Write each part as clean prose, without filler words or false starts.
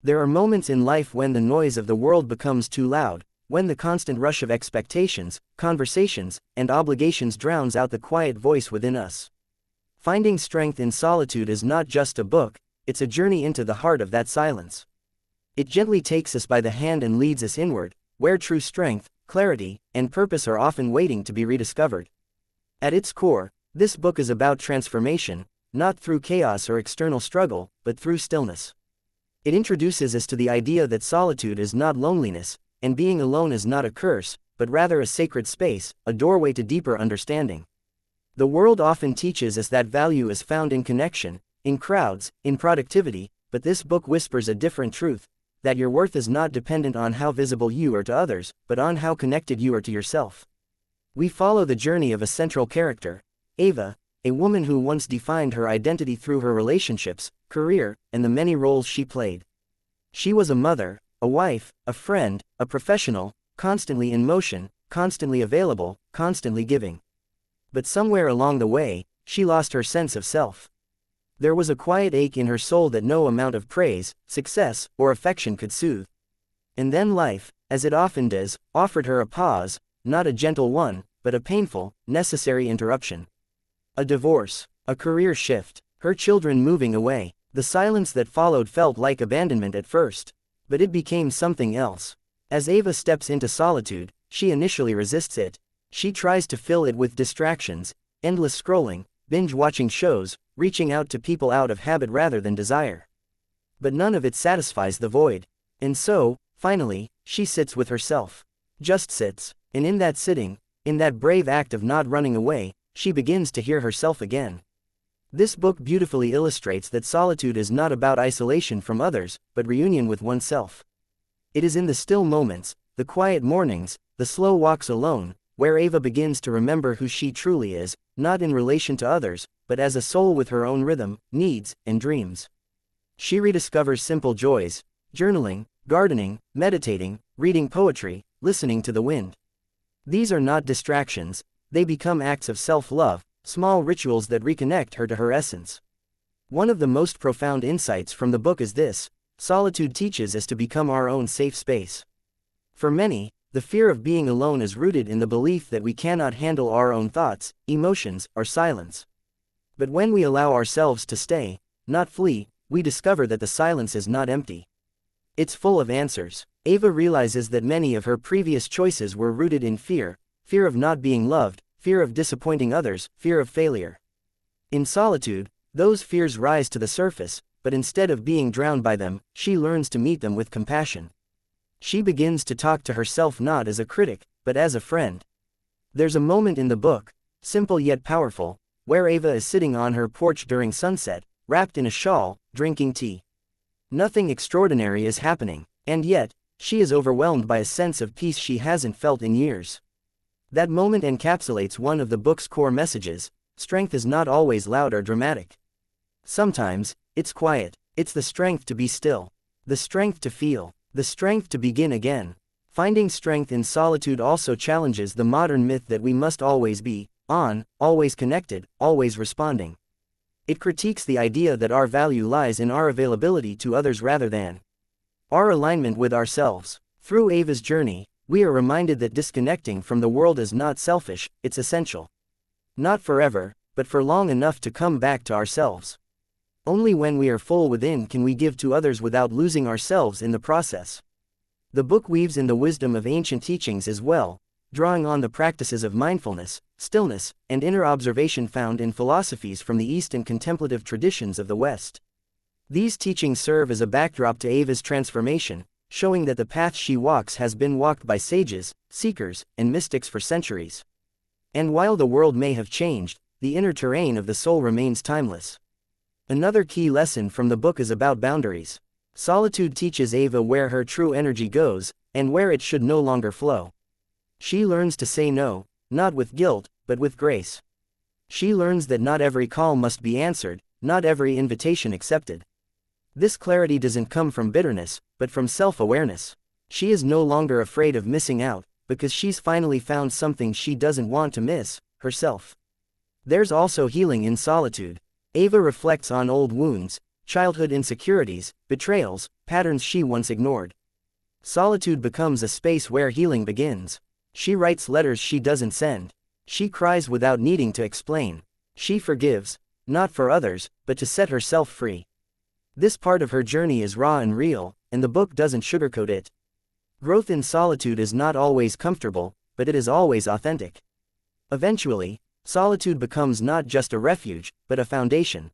There are moments in life when the noise of the world becomes too loud, when the constant rush of expectations, conversations, and obligations drowns out the quiet voice within us. Finding Strength in Solitude is not just a book, it's a journey into the heart of that silence. It gently takes us by the hand and leads us inward, where true strength, clarity, and purpose are often waiting to be rediscovered. At its core, this book is about transformation, not through chaos or external struggle, but through stillness. It introduces us to the idea that solitude is not loneliness, and being alone is not a curse, but rather a sacred space, a doorway to deeper understanding. The world often teaches us that value is found in connection, in crowds, in productivity, but this book whispers a different truth, that your worth is not dependent on how visible you are to others, but on how connected you are to yourself. We follow the journey of a central character, Ava, a woman who once defined her identity through her relationships, career, and the many roles she played. She was a mother, a wife, a friend, a professional, constantly in motion, constantly available, constantly giving. But somewhere along the way, she lost her sense of self. There was a quiet ache in her soul that no amount of praise, success, or affection could soothe. And then life, as it often does, offered her a pause, not a gentle one, but a painful, necessary interruption. A divorce, a career shift, her children moving away. The silence that followed felt like abandonment at first. But it became something else. As Ava steps into solitude, she initially resists it. She tries to fill it with distractions, endless scrolling, binge-watching shows, reaching out to people out of habit rather than desire. But none of it satisfies the void. And so, finally, she sits with herself. Just sits, and in that sitting, in that brave act of not running away, she begins to hear herself again. This book beautifully illustrates that solitude is not about isolation from others, but reunion with oneself. It is in the still moments, the quiet mornings, the slow walks alone, where Ava begins to remember who she truly is, not in relation to others, but as a soul with her own rhythm, needs, and dreams. She rediscovers simple joys, journaling, gardening, meditating, reading poetry, listening to the wind. These are not distractions, they become acts of self-love, small rituals that reconnect her to her essence. One of the most profound insights from the book is this: solitude teaches us to become our own safe space. For many, the fear of being alone is rooted in the belief that we cannot handle our own thoughts, emotions, or silence. But when we allow ourselves to stay, not flee, we discover that the silence is not empty. It's full of answers. Ava realizes that many of her previous choices were rooted in fear, fear of not being loved, fear of disappointing others, fear of failure. In solitude, those fears rise to the surface, but instead of being drowned by them, she learns to meet them with compassion. She begins to talk to herself not as a critic, but as a friend. There's a moment in the book, simple yet powerful, where Ava is sitting on her porch during sunset, wrapped in a shawl, drinking tea. Nothing extraordinary is happening, and yet, she is overwhelmed by a sense of peace she hasn't felt in years. That moment encapsulates one of the book's core messages: strength is not always loud or dramatic. Sometimes, it's quiet. It's the strength to be still, the strength to feel, the strength to begin again. Finding Strength in Solitude also challenges the modern myth that we must always be on, always connected, always responding. It critiques the idea that our value lies in our availability to others rather than our alignment with ourselves. Through Ava's journey, we are reminded that disconnecting from the world is not selfish, it's essential. Not forever, but for long enough to come back to ourselves. Only when we are full within can we give to others without losing ourselves in the process. The book weaves in the wisdom of ancient teachings as well, drawing on the practices of mindfulness, stillness, and inner observation found in philosophies from the East and contemplative traditions of the West. These teachings serve as a backdrop to Ava's transformation, showing that the path she walks has been walked by sages, seekers, and mystics for centuries. And while the world may have changed, the inner terrain of the soul remains timeless. Another key lesson from the book is about boundaries. Solitude teaches Ava where her true energy goes, and where it should no longer flow. She learns to say no, not with guilt, but with grace. She learns that not every call must be answered, not every invitation accepted. This clarity doesn't come from bitterness, but from self-awareness. She is no longer afraid of missing out, because she's finally found something she doesn't want to miss: herself. There's also healing in solitude. Ava reflects on old wounds, childhood insecurities, betrayals, patterns she once ignored. Solitude becomes a space where healing begins. She writes letters she doesn't send. She cries without needing to explain. She forgives, not for others, but to set herself free. This part of her journey is raw and real, and the book doesn't sugarcoat it. Growth in solitude is not always comfortable, but it is always authentic. Eventually, solitude becomes not just a refuge, but a foundation.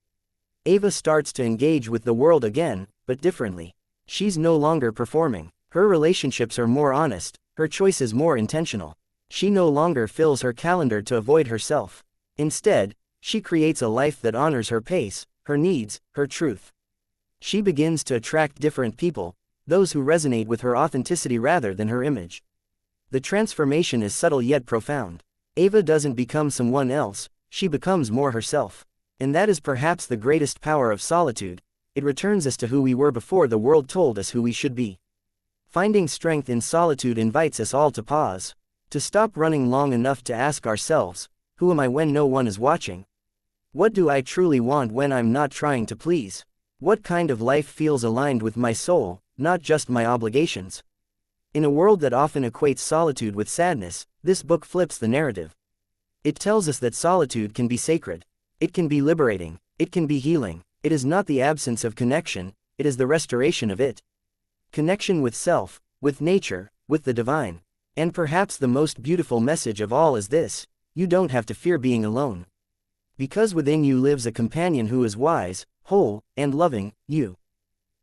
Ava starts to engage with the world again, but differently. She's no longer performing. Her relationships are more honest, her choices more intentional. She no longer fills her calendar to avoid herself. Instead, she creates a life that honors her pace, her needs, her truth. She begins to attract different people, those who resonate with her authenticity rather than her image. The transformation is subtle yet profound. Ava doesn't become someone else, she becomes more herself. And that is perhaps the greatest power of solitude. It returns us to who we were before the world told us who we should be. Finding strength in solitude invites us all to pause, to stop running long enough to ask ourselves, who am I when no one is watching? What do I truly want when I'm not trying to please? What kind of life feels aligned with my soul, not just my obligations? In a world that often equates solitude with sadness, this book flips the narrative. It tells us that solitude can be sacred. It can be liberating. It can be healing. It is not the absence of connection, it is the restoration of it. Connection with self, with nature, with the divine. And perhaps the most beautiful message of all is this: you don't have to fear being alone. Because within you lives a companion who is wise, whole, and loving, you.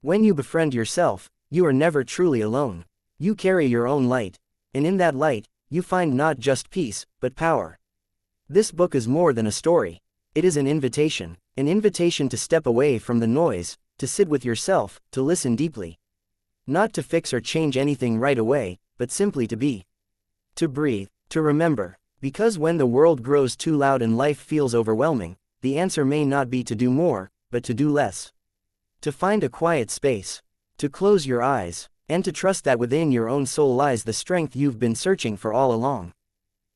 When you befriend yourself, you are never truly alone. You carry your own light, and in that light, you find not just peace, but power. This book is more than a story. It is an invitation to step away from the noise, to sit with yourself, to listen deeply. Not to fix or change anything right away, but simply to be. To breathe, to remember. Because when the world grows too loud and life feels overwhelming, the answer may not be to do more, but to do less. To find a quiet space. To close your eyes, and to trust that within your own soul lies the strength you've been searching for all along.